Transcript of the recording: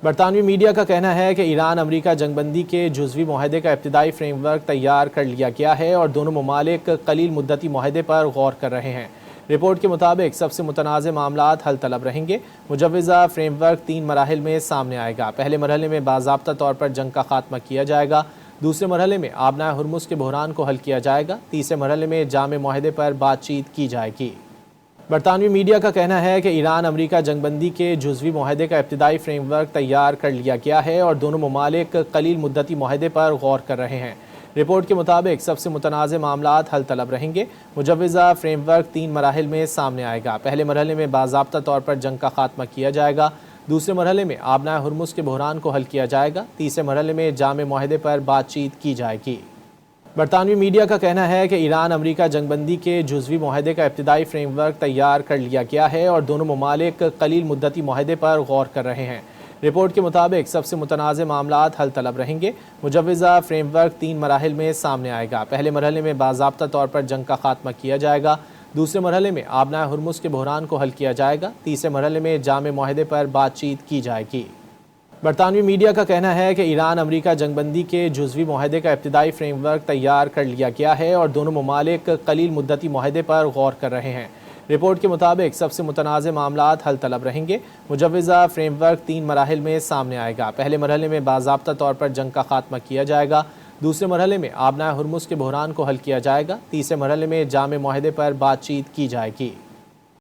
برطانوی میڈیا کا کہنا ہے کہ ایران امریکہ جنگ بندی کے جزوی معاہدے کا ابتدائی فریم ورک تیار کر لیا گیا ہے اور دونوں ممالک قلیل مدتی معاہدے پر غور کر رہے ہیں۔ رپورٹ کے مطابق سب سے متنازع معاملات حل طلب رہیں گے۔ مجوزہ فریم ورک 3 مراحل میں سامنے آئے گا۔ پہلے مرحلے میں باضابطہ طور پر جنگ کا خاتمہ کیا جائے گا۔ دوسرے مرحلے میں آبنائے ہرمز کے بحران کو حل کیا جائے گا۔ تیسرے مرحلے میں جامع معاہدے پر بات چیت کی جائے گی۔ برطانوی میڈیا کا کہنا ہے کہ ایران امریکہ جنگ بندی کے جزوی معاہدے کا ابتدائی فریم ورک تیار کر لیا گیا ہے اور دونوں ممالک قلیل مدتی معاہدے پر غور کر رہے ہیں۔ رپورٹ کے مطابق سب سے متنازع معاملات حل طلب رہیں گے۔ مجوزہ فریم ورک 3 مراحل میں سامنے آئے گا۔ پہلے مرحلے میں باضابطہ طور پر جنگ کا خاتمہ کیا جائے گا۔ دوسرے مرحلے میں آبنائے ہرمز کے بحران کو حل کیا جائے گا۔ تیسرے مرحلے میں جامع معاہدے پر بات چیت کی جائے گی۔ برطانوی میڈیا کا کہنا ہے کہ ایران امریکہ جنگ بندی کے جزوی معاہدے کا ابتدائی فریم ورک تیار کر لیا گیا ہے اور دونوں ممالک قلیل مدتی معاہدے پر غور کر رہے ہیں۔ رپورٹ کے مطابق سب سے متنازع معاملات حل طلب رہیں گے۔ مجوزہ فریم ورک 3 مراحل میں سامنے آئے گا۔ پہلے مرحلے میں باضابطہ طور پر جنگ کا خاتمہ کیا جائے گا۔ دوسرے مرحلے میں آبنائے ہرمز کے بحران کو حل کیا جائے گا۔ تیسرے مرحلے میں جامع معاہدے پر بات چیت کی جائے گی۔ برطانوی میڈیا کا کہنا ہے کہ ایران امریکہ جنگ بندی کے جزوی معاہدے کا ابتدائی فریم ورک تیار کر لیا گیا ہے اور دونوں ممالک قلیل مدتی معاہدے پر غور کر رہے ہیں۔ رپورٹ کے مطابق سب سے متنازع معاملات حل طلب رہیں گے۔ مجوزہ فریم ورک 3 مراحل میں سامنے آئے گا۔ پہلے مرحلے میں باضابطہ طور پر جنگ کا خاتمہ کیا جائے گا۔ دوسرے مرحلے میں آبنائے ہرمز کے بحران کو حل کیا جائے گا۔ تیسرے مرحلے میں جامع معاہدے پر بات چیت کی جائے گی۔